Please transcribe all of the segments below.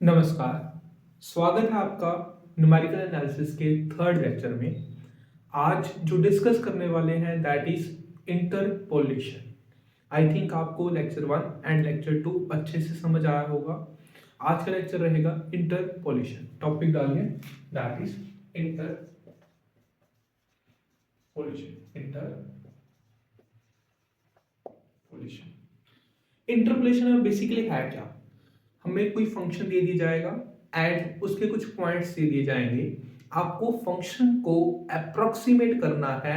नमस्कार। स्वागत है आपका न्यूमेरिकल एनालिसिस के थर्ड लेक्चर में। आज जो डिस्कस करने वाले हैं that is interpolation. I think आपको लेक्चर 1 एंड लेक्चर 2 अच्छे से समझ आया होगा। आज का लेक्चर रहेगा इंटरपोलेशन। टॉपिक डालिए दैट इज इंटरपोलेशन। इंटरपोलेशन में बेसिकली है क्या? हमें कोई फंक्शन दे दिया जाएगा एंड उसके कुछ पॉइंट्स दे दिए जाएंगे। आपको फंक्शन को अप्रोक्सीमेट करना है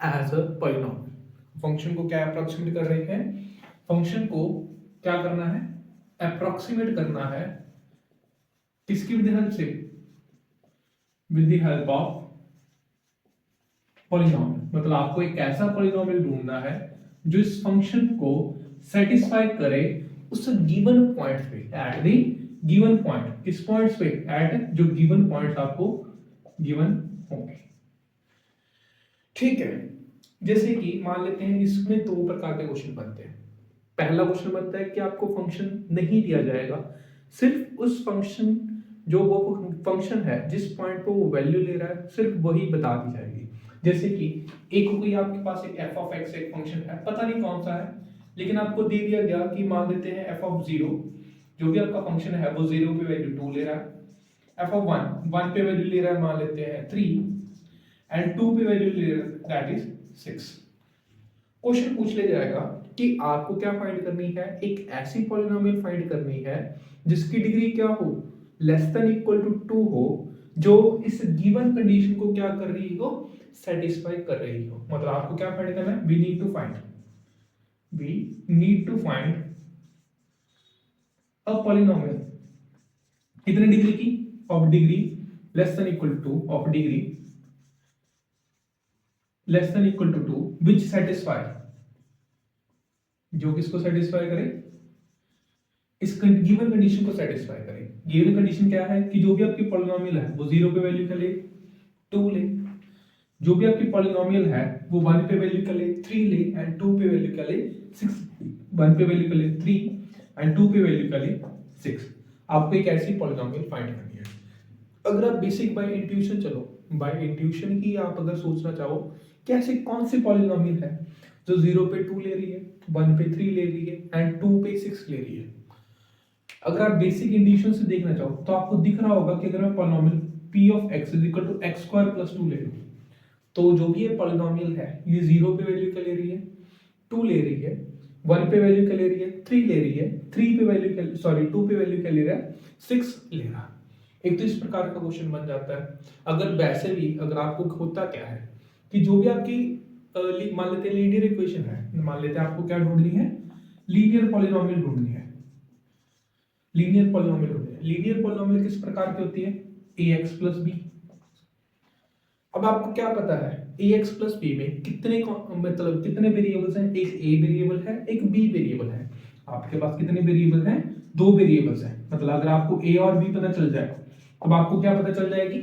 एज अ पॉलिनोमियल। फंक्शन को क्या अप्रोक्सीमेट कर रहे हैं? फंक्शन को क्या करना है? अप्रोक्सीमेट करना है। किसकी विद हेल्प से? With the help of polynomial. मतलब आपको एक ऐसा पॉलिनोमियल ढूंढना है जो इस फंक्शन को सेटिस्फाई करे उस गिवन पॉइंट पे, एट द गिवन पॉइंट। किस पॉइंट्स पे? एट जो गिवन पॉइंट्स आपको गिवन होंगे। ठीक है, जैसे कि मान लेते हैं इसमें दो प्रकार के क्वेश्चन बनते हैं। पहला क्वेश्चन बनता है कि आपको फंक्शन नहीं दिया जाएगा, सिर्फ उस फंक्शन जो वो फंक्शन है जिस पॉइंट पे वो वैल्यू ले रहा है सिर्फ वही बता दी जाएगी। जैसे कि एक कोई आपके पास एक f ऑफ x एक फंक्शन है, पता नहीं कौन सा है, लेकिन आपको दे दिया गया कि मान लेते हैं f ऑफ 0, जो भी आपका फंक्शन है वो 0 पे वैल्यू 2 ले रहा है। f ऑफ 1 पे वैल्यू ले रहा है मान लेते हैं 3 एंड 2 पे वैल्यू ले रहा है दैट इज 6। क्वेश्चन पूछ ले जाएगा कि आपको क्या फाइंड करनी है? एक ऐसी पॉलिनोमियल फाइंड करनी है जिसकी डिग्री क्या हो? लेस देन इक्वल टू 2 हो, जो इस गिवन कंडीशन को क्या कर रही हो? सेटिस्फाई कर रही हो। मतलब आपको क्या फाइंड करना है? We need to find a polynomial. कितने डिग्री की? Of degree less than equal to, of degree less than equal to 2 which satisfy, जो किसको सेटिस्फाई करे? इस गिवन कंडीशन को सेटिस्फाई करे। गिवन कंडीशन क्या है कि जो भी आपकी पॉलिनोमियल है वो 0 पे वैल्यू का ले 2 ले, जो भी आपकी पॉलिनोमियल है वो 1 पे वैल्यू का ले 3 ले एंड 2 पे वैल्यू का ले 6। 1 पे वैल्यू का ले 3 एंड 2 पे वैल्यू का ले 6। आपको एक ऐसी पॉलिनोमियल फाइंड करनी है। अगर आप बेसिक बाय इंट्यूशन चलो, बाय इंट्यूशन ही आप अगर सोचना चाहो कि ऐसी कौन सी पॉलिनोमियल है जो 0 पे 2 ले रही है, 1 पे 3 ले रही है एंड 2 पे 6 ले रही है। अगर आप बेसिक इंट्यूशन से देखना चाहो तो आपको दिख रहा होगा कि अगर मैं polynomial p of x is equal to x square plus 2 ले लूं, तो जो भी ये पॉलिनोमियल है ये 0 पे वैल्यू क्या ले रही है? 2 ले रही है, 1 पे वैल्यू क्या ले रही है? 3 ले रही है, 3 पे वैल्यू क्या, सॉरी 2 पे वैल्यू क्या ले रहा है? 6 ले रहा है। एक तो इस प्रकार का क्वेश्चन बन जाता है। अगर वैसे भी अगर आपको होता क्या है कि जो भी आपकी मान लेते हैं लीनियर इक्वेशन है, मान लेते हैं आपको क्या ढूंढनी है? लीनियर पॉलिनोमियल ढूंढनी है। लीनियर पॉलिनोमियल होते हैं। लीनियर पॉलिनोमियल किस प्रकार की होती है? ax plus b। अब आपको क्या पता है ax प्लस b में मतलब कितने वेरिएबल्स हैं? एक a वेरिएबल है, एक b वेरिएबल है। आपके पास कितने वेरिएबल हैं? 2 वेरिएबल्स हैं। मतलब अगर आपको a और b पता चल जाए तब आपको क्या पता चल जाएगी?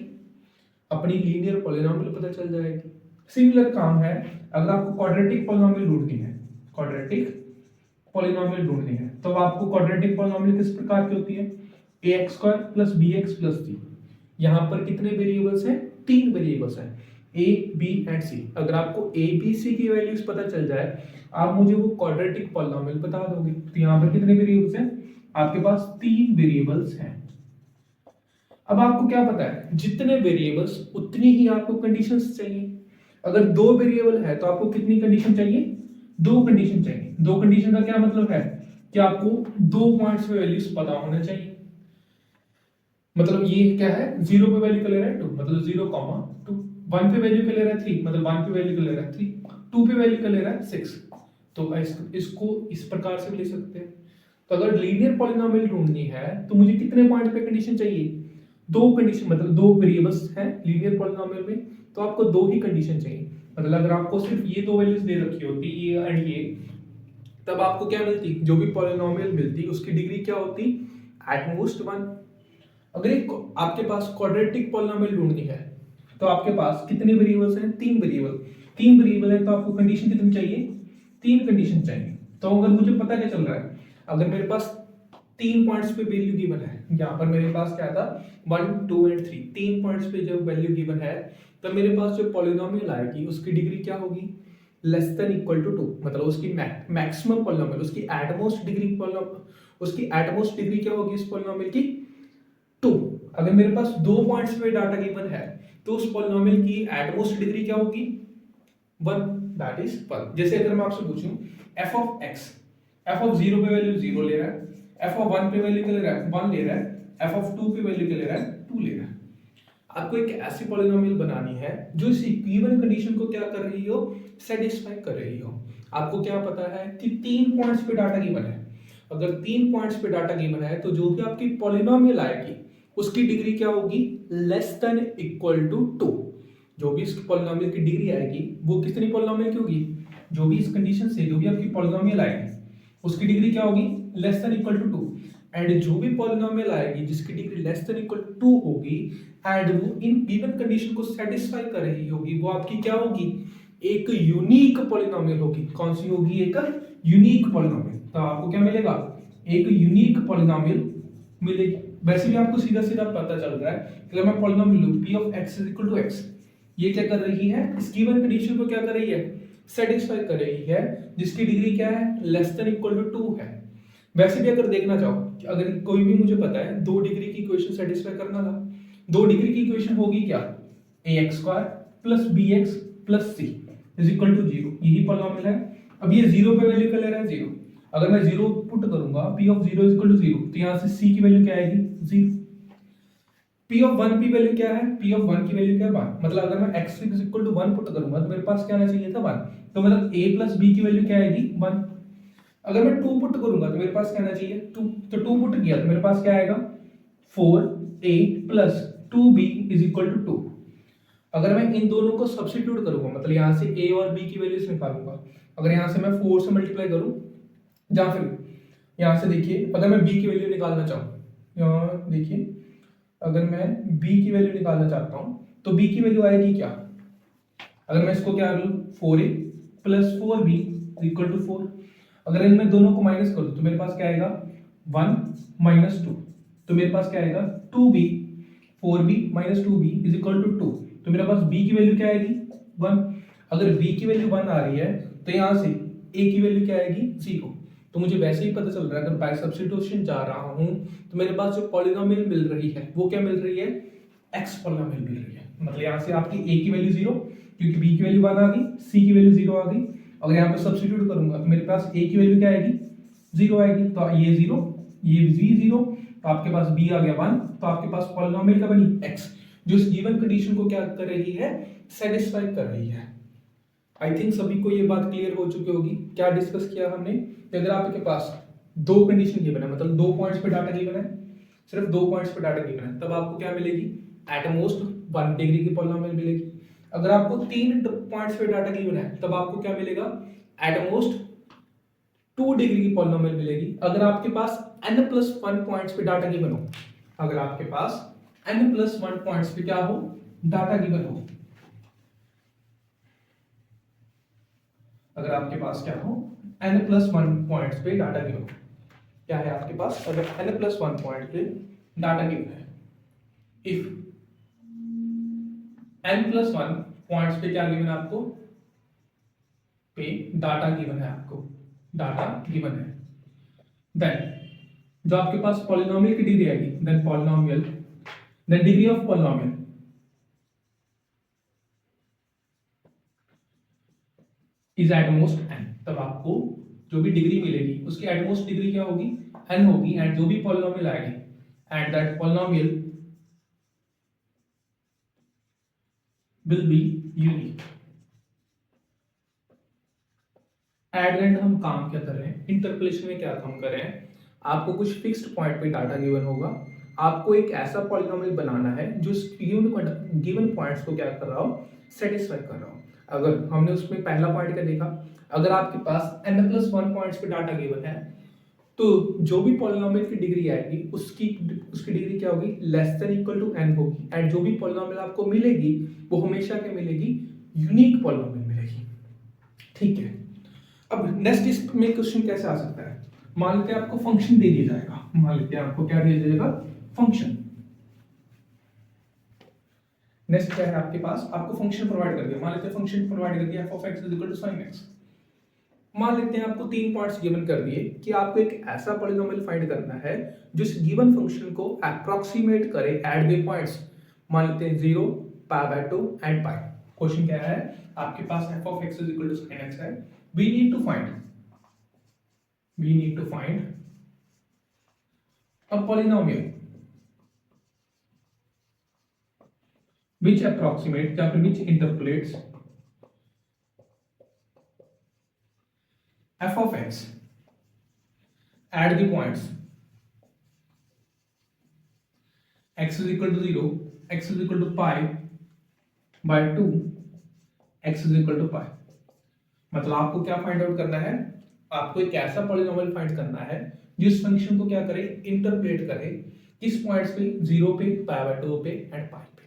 अपनी लीनियर पॉलिनोमियल पता चल जाएगी। सिमिलर काम है अगर आपको क्वाड्रेटिक पॉलिनोमियल ढूंढनी है, क्वाड्रेटिक पॉलिनोमियल ढूंढनी है तो आपको क्वाड्रेटिक पॉलिनोमियल किस प्रकार की होती है? ax square plus bx plus c। यहाँ पर कितने वेरिएबल्स हैं? 3 वेरिएबल्स हैं, a b एंड c। अगर आपको a b c की वैल्यूज पता चल जाए आप मुझे वो क्वाड्रेटिक पॉलिनोमियल बता दोगे। तो यहाँ पर कितने वेरिएबल्स हैं? आपके पास 3 वेरिएबल्स हैं। अब आपको क्या पता है? जितने वेरिएबल्स उतनी ही आपको कंडीशंस चाहिए। अगर 2 वेरिएबल है तो आपको कितनी कंडीशन चाहिए? 2 कंडीशन चाहिए। 2 कंडीशन का क्या मतलब है कि आपको 2 पॉइंट्स पे वैल्यूज पता होने चाहिए। मतलब ये क्या है? 0 पे वैल्यू का ले रहा है 2, मतलब 0, 2। 1 पे वैल्यू का ले रहा है 3, मतलब 1 पे वैल्यू का ले रहा है 3। 2 पे वैल्यू का ले रहा है 6। तो इसको इस प्रकार से भी ले सकते हैं। तो अगर लीनियर पॉलिनोमियल ढूंढनी है तो मुझे कितने पॉइंट पे कंडीशन चाहिए? 2 कंडीशन, मतलब 2 वेरिएबल्स हैं लीनियर पॉलिनोमियल में, तो आपको 2 ही कंडीशन चाहिए। मतलब अगर आपको सिर्फ ये 2 वैल्यूज दे रखी होती ये एंड ये, तब आपको क्या मिलती? जो भी पॉलिनोमियल मिलती उसकी डिग्री क्या होती? At most 1। अगर एक आपके पास क्वाड्रेटिक पॉलिनोमियल ढूंढनी है तो आपके पास कितने वेरिएबल्स हैं? 3 वेरिएबल। 3 वेरिएबल है तो आपको कंडीशन कितनी चाहिए? 3 कंडीशन चाहिए। तो अगर मुझे पता क्या चल रहा है, अगर मेरे पास 3 पॉइंट्स पे वैल्यू गिवन है। यहाँ पर मेरे पास क्या था 1 2 एंड 3, 3 पॉइंट्स पे जब वैल्यू गिवन है तो मेरे पास जो पॉलिनोमियल आएगी उसकी डिग्री क्या होगी, लेस देन इक्वल टू 2, मतलब उसकी मैक्सिमम पॉलिनोमियल, उसकी एटमोस्ट डिग्री क्या होगी इस पॉलिनोमियल की 2। अगर मेरे पास 2 पॉइंट्स पे डाटा गिवन है तो उस पॉलिनोमियल की एटमोस्ट डिग्री क्या होगी 1, दैट इज 1। जैसे अगर मैं आपसे पूछूं f of x, f of 0 पे वैल्यू 0 ले रहा है, f ऑफ 1 पे वैल्यू क्या ले रहा है 1 ले रहा है, f ऑफ 2 पे वैल्यू क्या ले रहा है 2 ले रहा है। आपको एक ऐसी पॉलिनोमियल बनानी है जो इस गिवन कंडीशन को क्या कर रही हो, सेटिस्फाई कर रही हो। आपको क्या पता है कि 3 पॉइंट्स पे डाटा गिवन है। अगर 3 पॉइंट्स पे डाटा गिवन है तो जो भी आपकी पॉलिनोमियल आएगी उसकी डिग्री क्या होगी, लेस देन इक्वल टू 2। जो भी इस पॉलिनोमियल की डिग्री आएगी वो कितनी पॉलिनोमियल की होगी, जो भी इस कंडीशन से जो भी आपकी पॉलिनोमियल आएगी उसकी डिग्री क्या होगी, less than equal to 2। And जो भी पॉलिनोमियल आएगी जिसकी degree less than equal to 2 होगी एंड वो इन गिवन कंडीशन को सेटिस्फाई कर रही होगी, वो आपकी क्या होगी, एक यूनिक पॉलिनोमियल होगी। कौन सी होगी, एक यूनिक पॉलिनोमियल। तो आपको क्या मिलेगा, एक यूनिक पॉलिनोमियल मिलेगी। वैसे भी आपको सीधा सीधा पता चल रहा है कि अगर मैं पॉलिनोमियल लूं p of x is equal to x, ये क्या कर रही है, इस गिवन कंडीशन को क्या कर रही है, सेटिस्फाई कर रही है, जिसकी डिग्री क्या है, लेस देन इक्वल टू 2 है। वैसे भी अगर देखना चाहो कि अगर कोई भी मुझे पता है 2 डिग्री की इक्वेशन सेटिस्फाई करना था, 2 डिग्री की इक्वेशन होगी क्या, ax square plus bx plus c is equal to 0। यही पॉलिनोमियल है। अब ये 0 पे वैल्यू क्या ले रहा है 0। अगर मैं 0 पुट करूंगा p of 0 is equal to 0 तो यहां से c की वैल्यू क्या आएगी 0। p ऑफ 1 की वैल्यू क्या है, p ऑफ 1 की वैल्यू क्या है 1। मतलब अगर मैं x is equal to 1 put करूंगा तो मेरे पास क्या आना चाहिए था 1। तो मतलब a प्लस b की वैल्यू क्या आएगी 1। अगर मैं 2 पुट करूंगा तो मेरे पास क्या आना चाहिए 2। तो 2 पुट किया तो मेरे पास क्या आएगा 4a plus 2b is equal to 2। अगर मैं इन दोनों को सब्स्टिट्यूट करूंगा मतलब यहां से a और b की वैल्यूज निकालूंगा। अगर यहां से मैं 4 से मल्टीप्लाई करूं या फिर यहां से देखिए अगर मैं b की वैल्यू निकालना चाहूं, यहां देखिए अगर मैं b की वैल्यू निकालना चाहता हूं तो b की वैल्यू आएगी क्या, अगर मैं इसको क्या करूं 4a plus 4b equal to 4। अगर इनमें दोनों को माइनस कर दूं तो मेरे पास क्या आएगा 1 माइनस 2, तो मेरे पास क्या आएगा 2b, 4b minus 2b is equal to 2। तो मेरे पास b की वैल्यू क्या आएगी 1। अगर b की वैल्यू 1 आ रही है तो यहां से a की वैल्यू क्या आएगी 0। तो मुझे वैसे ही पता चल रहा है अगर बाय सब्स्टिट्यूशन जा रहा हूं तो मेरे पास जो पॉलिनोमियल मिल रही है वो क्या मिल रही है, x पॉलिनोमियल मिल रही है। मतलब यहां से आपकी a की वैल्यू 0 क्योंकि b की वैल्यू 1 आ गई, c की वैल्यू 0 आ गई। अगर यहाँ पे सब्स्टिट्यूट करूंगा तो मेरे पास a की वैल्यू क्या आएगी 0 आएगी। तो ये 0 ये भी 0 तो आपके पास b आ गया 1। तो आपके पास पॉलिनोमियल का बनी x जो इस गिवन कंडीशन को क्या कर रही है, सेटिस्फाई कर रही है। आई थिंक सभी को ये बात क्लियर हो चुकी होगी। क्या डिस्कस किया हमने कि अगर आपके पास 2 कंडीशन गिवन है मतलब 2 पॉइंट्स पे डाटा गिवन है, सिर्फ 2 पॉइंट्स पे डाटा गिवन है, तब आपको क्या मिलेगी, एट मोस्ट 1 डिग्री की पॉलिनोमियल मिलेगी। अगर आपको 3 पॉइंट्स पे डाटा गिवन है तब आपको क्या मिलेगा, एट मोस्ट 2 डिग्री की पॉलिनोमियल मिलेगी। अगर आपके पास n+1 पॉइंट्स पे डाटा गिवन हो, अगर आपके पास n+1 पॉइंट्स पे क्या हो, डाटा गिवन हो, अगर आपके पास क्या हो n+1 पॉइंट्स पे डाटा गिवन हो, क्या है आपके पास, अगर n+1 पॉइंट पे डाटा गिवन है, इफ n+1 पॉइंट्स पे क्या गिवन है आपको, पे डाटा गिवन है, आपको डाटा गिवन है, देन जो आपके पास पॉलिनोमियल की डिग्री आएगी, then polynomial, then degree of polynomial is at most n। तब आपको जो भी डिग्री मिलेगी उसकी एट मोस्ट डिग्री क्या होगी, n होगी। एंड जो भी पॉलिनोमियल आएगी and that polynomial will be unique. At end हम काम क्या कर रहे हैं, इंटरपोलेशन में क्या काम कर रहे हैं, आपको कुछ फिक्स्ड पॉइंट पे डाटा गिवन होगा, आपको एक ऐसा पॉलिनोमियल बनाना है जो गिवन पॉइंट्स को क्या कर रहा हो, सेटिस्फाई कर रहा हो। अगर हमने उसमें पहला पॉइंट क्या देखा, अगर आपके पास n+1 पॉइंट्स पे डाटा गिवन है तो जो भी पॉलिनोमियल की डिग्री आएगी उसकी डिग्री क्या होगी, less than equal to n होगी। एंड जो भी पॉलिनोमियल आपको मिलेगी वो हमेशा क्या मिलेगी, यूनिक पॉलिनोमियल मिलेगी। ठीक है, अब नेक्स्ट इसमें क्वेश्चन कैसे आ सकता है, मान लेते हैं आपको फंक्शन दे दिया जाएगा, मान लेते हैं आपको क्या दिया जाएगा, फंक्शन। नेक्स्ट क्या है आपके पास, आपको फंक्शन प्रोवाइड कर दिया, मान लेते हैं फंक्शन प्रोवाइड कर दिया f of x is equal to sin x। मान लेते हैं आपको 3 पॉइंट्स गिवन कर दिए कि आपको एक ऐसा पॉलिनोमियल फाइंड करना है जो इस गिवन फंक्शन को अप्रोक्सीमेट करे एट द पॉइंट्स, मान लेते हैं 0, π/2 एंड पाई। क्वेश्चन क्या है आपके पास, f of x is equal to sin x है, we need to find a polynomial which approximates या फिर which interpolates f of x at the points x is equal to 0, x is equal to π/2, x is equal to pi। मतलब आपको क्या find out करना है, आपको एक ऐसा पॉलिनोमियल फाइंड करना है जिस फंक्शन को क्या करे, इंटरप्रेट करे किस पॉइंट्स पे, 0 पे, π/2 पे एंड पाई पे।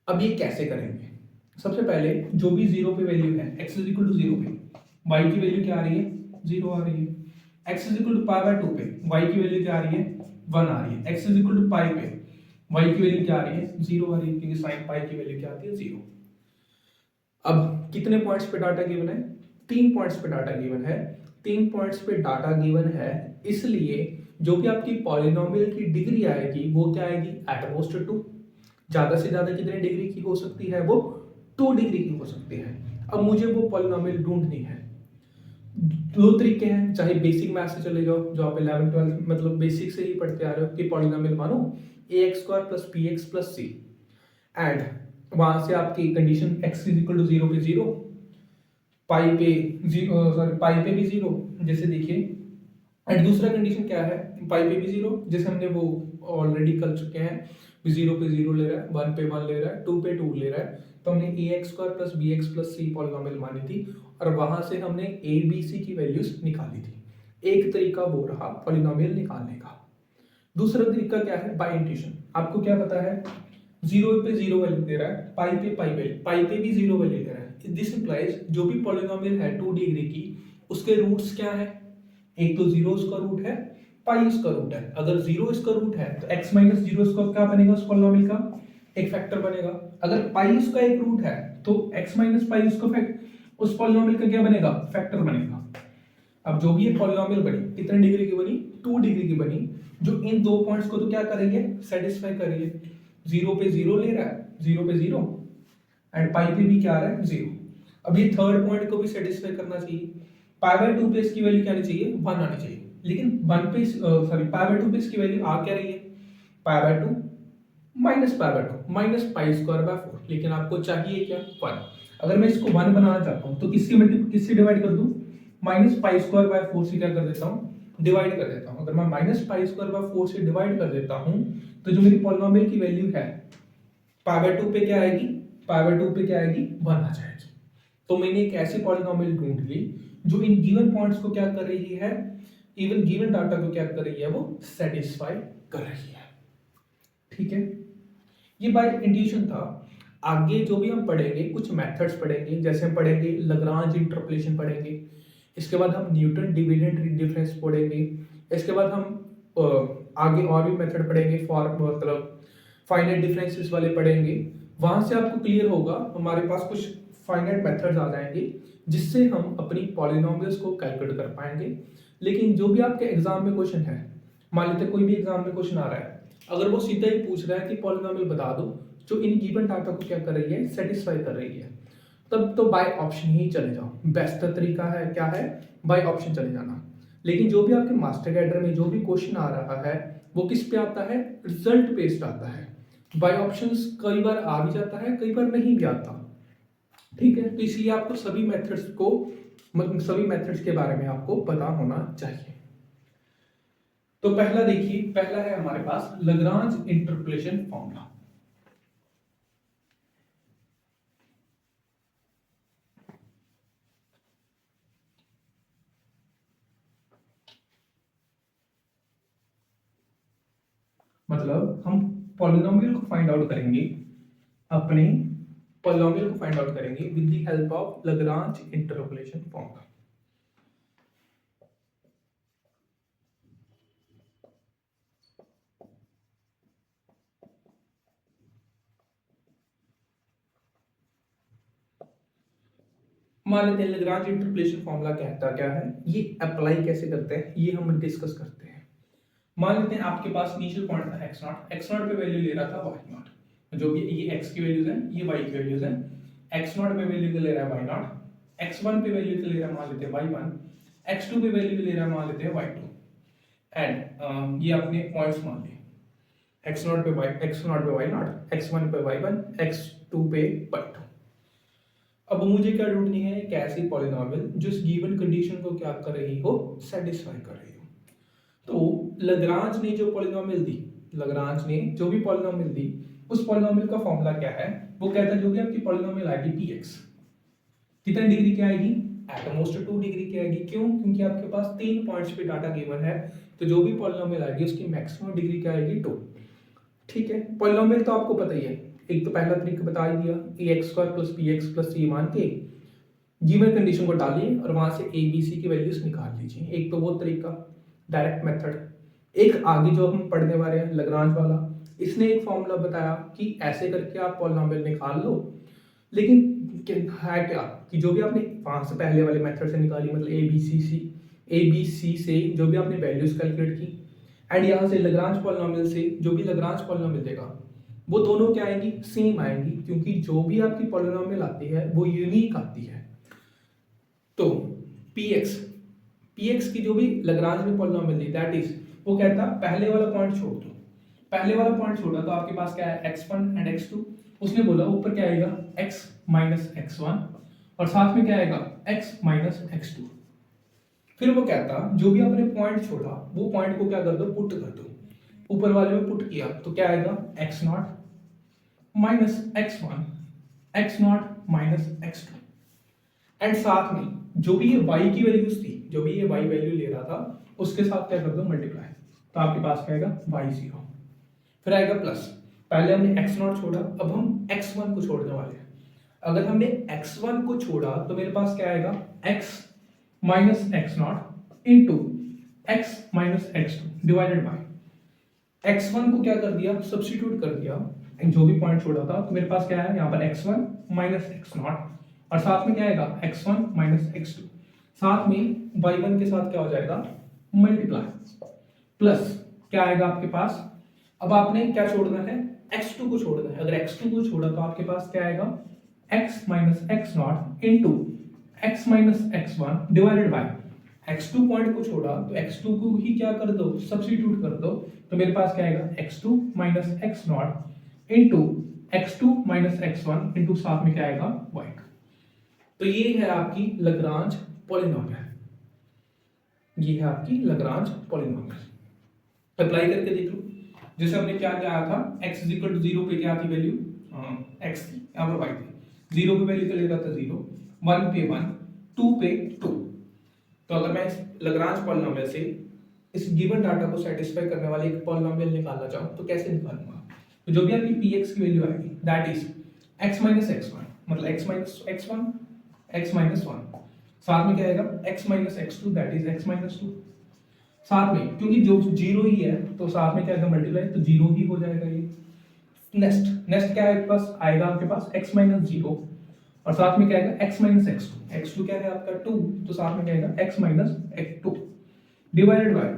अब ये कैसे करेंगे, सबसे पहले जो भी 0 पे वैल्यू है, x is equal to 0 पे y की वैल्यू क्या आ रही है, 0 आ रही है। x is equal to π/2 पे y की वैल्यू क्या आ रही है, 1 आ रही है। x is equal to pi पे y की वैल्यू क्या आ रही है, 0 आ रही है, क्योंकि sin पाई की वैल्यू क्या आती है, 0। अब कितने पॉइंट्स पे डाटा गिवन है, 3 पॉइंट्स पे डाटा गिवन है। 3 पॉइंट्स पे डाटा गिवन है, इसलिए जो भी आपकी पॉलिनोमियल की डिग्री आएगी वो क्या आएगी, एट मोस्ट 2। ज्यादा से ज्यादा कितने डिग्री की हो सकती है, वो 2 डिग्री की हो सकती है। अब मुझे वो पॉलिनोमियल ढूंढनी है। 2 तरीके हैं, चाहे बेसिक मैथ से चले जाओ, जो आप 11 12 मतलब बेसिक से ही पढ़ते आ रहे हो कि पॉलिनोमियल मानो ax² + bx + c, एंड वहां से आपकी कंडीशन x = 0 पे 0, पाई पे 0, सॉरी पाई पे भी 0, जैसे देखिए। एंड दूसरा कंडीशन क्या है, पाई पे भी 0, जैसे हमने वो ऑलरेडी कर चुके हैं, 0 पे 0 ले रहा है, 1 पे 1 ले रहा है, 2 पे 2 ले रहा है, तो हमने ax² + bx + c पॉलिनोमियल मानी थी और वहां से हमने a b c की वैल्यूज निकाली थी। एक तरीका वो रहा पॉलिनोमियल निकालने का। दूसरा तरीका क्या है, बाय इंट्यूशन। आपको क्या पता है, 0 पे 0 वैल्यू दे रहा है, पाई पे भी 0 वैल्यू दे रहा है। दिस इंप्लाइज जो भी पॉलिनोमियल है 2 डिग्री की, उसके रूट्स क्या है, एक तो 0 उसका रूट है, पाई उसका रूट है। अगर 0 इसका रूट है तो x - 0 इसका क्या बनेगा, उस पॉलिनोमियल का एक फैक्टर बनेगा। अगर पाई उसका एक रूट है तो x - पाई उसका उस पॉलिनोमियल का क्या बनेगा, फैक्टर बनेगा। अब जो भी ये पॉलिनोमियल बनी, कितने डिग्री की बनी, 2 डिग्री की बनी, जो इन 2 पॉइंट्स को तो क्या करेंगे, सेटिस्फाई करेंगे। 0 पे 0 ले रहा है, 0 पे 0, एंड पाई पे भी क्या आ रहा है, 0। अब ये थर्ड पॉइंट को भी सेटिस्फाई करना चाहिए। π/2 पे इसकी वैल्यू क्या आनी चाहिए, 1 आनी चाहिए, लेकिन 1 पे सॉरी π/2 पे इसकी वैल्यू आ क्या रही है, π/2 -π/2 -π²/4, लेकिन आपको चाहिए क्या, 1। अगर मैं इसको 1 बनाना चाहता हूं तो किससे डिवाइड कर दूं, -π²/4 से क्या कर देता हूं, डिवाइड कर देता हूं। अगर मैं -π²/4 से डिवाइड कर देता हूं तो जो मेरी पॉलिनोमियल की वैल्यू है π/2 पे क्या आएगी, π/2 पे क्या आएगी, 1 आ जाएगी। तो मैंने एक ऐसी पॉलिनोमियल ढूंढ ली जो इन गिवन पॉइंट्स को क्या कर रही है, इवन गिवन डाटा को क्या कर रही है, वो सेटिस्फाई कर रही है। ठीक है, ये बाय इंट्यूशन था। आगे जो भी हम पढ़ेंगे, कुछ मेथड्स पढ़ेंगे, जैसे हम पढ़ेंगे लैग्रांज इंटरपोलेशन पढ़ेंगे, इसके बाद हम न्यूटन डिविडेंड डिफरेंस पढ़ेंगे, इसके बाद हम आगे और भी मेथड पढ़ेंगे, फॉर मतलब फाइनाइट डिफरेंसेस वाले पढ़ेंगे। वहां से आपको क्लियर होगा, हमारे पास कुछ फाइनाइट मेथड्स आ जाएंगे जिससे हम अपनी पॉलिनोमियल्स को कैलकुलेट कर पाएंगे। लेकिन जो भी आपके एग्जाम में क्वेश्चन है, मान लेते कोई भी एग्जाम में क्वेश्चन आ रहा है, अगर वो सीधा ही पूछ रहा है कि पॉलिनोमियल बता दो जो इन गिवन डाटा को क्या कर रही है, सेटिस्फाई कर रही है, तब तो बाय ऑप्शन ही चले जाओ। बेस्ट तरीका है क्या है, बाय ऑप्शन चले जाना। लेकिन जो भी आपके मास्टर कैडर में जो भी क्वेश्चन आ रहा है वो किस पे आता है, रिजल्ट बेस्ड आता है। बाय ऑप्शंस कई बार आ भी जाता है, कई बार नहीं भी आता। ठीक है, तो इसलिए आपको सभी मेथड्स को, मतलब सभी मेथड्स के बारे में आपको पता होना चाहिए। तो पहला देखिए, पहला है हमारे पास लैग्रांज इंटरपोलेशन फॉर्मूला। मतलब हम पॉलिनोमियल को फाइंड आउट करेंगे, अपने पॉलिनोमियल को फाइंड आउट करेंगे with the help of Lagrange interpolation formula. मान लेते हैं लैग्रांज इंटरपोलेशन फॉर्मूला कहता क्या है, ये अप्लाई कैसे करते हैं ये हम डिस्कस करते हैं। मान लेते हैं आपके पास इनिशियल पॉइंट था x0 पे वैल्यू ले रहा था y0, जो भी ये x की वैल्यूज हैं ये y की वैल्यूज हैं। x0 पे वैल्यू ले रहा है y0, x1 पे वैल्यू ले रहा है मान लेते हैं y1, x2 पे वैल्यू ले रहा है मान लेते हैं y2 एंड ये अपने पॉइंट्स मान लिए x0 पे y0, x1 पे y1, x2 पे y2। अब मुझे क्या ढूंढनी है, एक ऐसी पॉलिनॉमियल जो इस गिवन कंडीशन को क्या कर रही हो, सेटिस्फाई कर रही हो। तो लैग्रांज ने जो पॉलिनॉमियल दी, लैग्रांज ने जो भी पॉलिनॉमियल दी, उस पॉलिनॉमियल का फॉर्मूला क्या है, वो कहता है जो भी आपकी पॉलिनॉमियल आएगी px कितने डिग्री की आएगी, एट मोस्ट 2 डिग्री की आएगी। क्यों? क्योंकि आपके पास 3 पॉइंट्स पे डाटा गिवन है, तो जो भी पॉलिनॉमियल आएगी उसकी मैक्सिमम डिग्री क्या आएगी 2। ठीक है, पॉलिनॉमियल तो आपको पता ही है, एक तो पहला तरीका बता ही दिया, ax² + bx + c मान के गिवन कंडीशन को डालिए और वहां से a b c की वैल्यूज निकाल लीजिए। एक तो वो तरीका डायरेक्ट मेथड। एक आगे जो हम पढ़ने वाले हैं लैग्रांज वाला, इसने एक फॉर्मूला बताया कि ऐसे करके आप पॉलिनॉमियल निकाल लो, लेकिन है क्या कि जो भी आपने वहां से पहले वाले मेथड से निकाली, मतलब ए बी सी से जो भी आपने वैल्यूज कैलकुलेट की एंड यहाँ से लैग्रांज पॉलिनॉमियल से जो भी लैग्रांज पॉलिनॉमियल देगा वो दोनों क्या आएंगी, सेम आएंगी, क्योंकि जो भी आपकी पॉलिनॉमियल आती है वो यूनिक आती है। तो px की जो भी लैग्रांज में पॉलिनॉमियल दी दैट इज, वो कहता पहले वाला पॉइंट छोड़ दो, पहले वाला पॉइंट छोड़ा तो आपके पास क्या है x1 एंड x2। उसने बोला ऊपर क्या आएगा x - x1 और साथ में क्या आएगा x - x2। फिर वो कहता जो भी आपने पॉइंट छोड़ा वो पॉइंट को क्या कर दो, पुट कर दो, ऊपर वाले में पुट किया तो क्या आएगा x0 - x1, x0 - x2 and साथ में जो भी ये y की वैल्यूज थी, जो भी ये y वैल्यू ले रहा था उसके साथ क्या कर दो मल्टीप्लाई, तो आपके पास क्या आएगा y0। फिर आएगा प्लस, पहले हमने x0 छोड़ा, अब हम x1 को छोड़ने वाले हैं। अगर हमने x1 को छोड़ा तो मेरे पास क्या आएगा x - x0 into x - x2 divided by x1 को क्या कर दिया, सब्स्टिट्यूट कर दिया, जो भी पॉइंट छोड़ा था, तो मेरे पास क्या है यहाँ पर x1 - x0 और साथ में क्या आएगा x1 - x2, साथ में y1 के साथ क्या हो जाएगा मल्टीप्लाई, प्लस क्या आएगा आपके पास, अब आपने क्या छोड़ना है x2 को छोड़ना है। अगर x2 को छोड़ा तो आपके पास क्या आएगा x - x0 into x - x1 divided by x2 point को छोड़ा तो x2 को ही क्या कर दो, सब्स्टिट्यूट कर दो, तो मेरे पास क्या आएगा x2 - x0 into x2 - x1 into साथ में क्या आएगा y2। तो ये है आपकी लैग्रांज पॉलिनॉमियल, ये है आपकी लैग्रांज पॉलिनॉमियल। अप्लाई करके देख लो, जैसे हमने क्या किया था x = 0 पे क्या थी वैल्यू, x थी, यहाँ पर y थी, 0 पे वैल्यू ले रहा था 0, 1 पे 1, 2 पे 2। तो अगर मैं इस लैग्रांज पॉलिनॉमियल से इस गिवन डाटा को सेटिस्फाई करने वाले एक पॉलिनॉमियल निकालना चाहूँ तो कैसे निकालूंगा, तो जो भी आपकी px की वैल्यू आएगी दैट इज x - x1, मतलब x - x1 x - 1, साथ में क्या आएगा x - x2 that is x - 2, साथ में क्योंकि जो 0 ही है तो साथ में क्या आएगा मल्टीप्लाई, तो 0 ही हो जाएगा ये। नेक्स्ट क्या है आपके पास, आएगा आपके पास x - 0 और साथ में क्या आएगा x - x2 क्या है आपका 2, तो साथ में क्या आएगा x - x2 डिवाइडेड बाय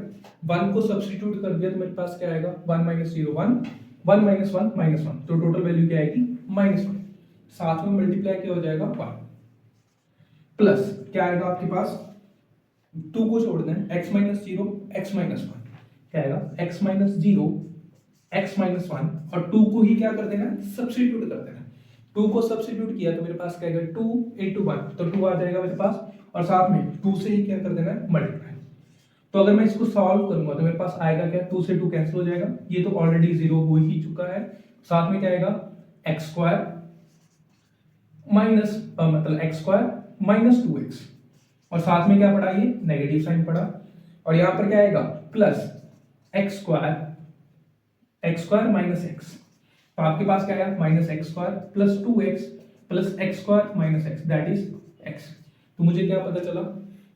1 को सब्स्टिट्यूट कर दिया तो मेरे पास क्या आएगा 1 - 0 1, 1 - 1 -1, तो टोटल वैल्यू क्या आएगी -1, साथ में मल्टीप्लाई क्या हो जाएगा 1, प्लस क्या आएगा आपके पास 2 को छोड़ना है x - 0 x - 1 क्या आएगा x - 0 x - 1 और 2 को ही क्या कर देना है सब्स्टिट्यूट कर देना है। 2 को सब्स्टिट्यूट किया तो मेरे पास क्या आएगा 2 × 1, तो 2 आ जाएगा मेरे पास और साथ में 2 से ही क्या कर देना है मल्टीप्लाई। तो अगर मैं इसको सॉल्व करूंगा तो मेरे पास आएगा क्या, 2 से 2 कैंसिल हो जाएगा, ये तो ऑलरेडी 0 हो ही चुका है, साथ में क्या आएगा x² माइनस मतलब x² - 2x और साथ में क्या पढ़ा, ये नेगेटिव साइन पढ़ा, और यहाँ पर क्या आएगा प्लस x² - x, तो आपके पास क्या आएगा -x² + 2x + x² - x that is x। तो मुझे क्या पता चला,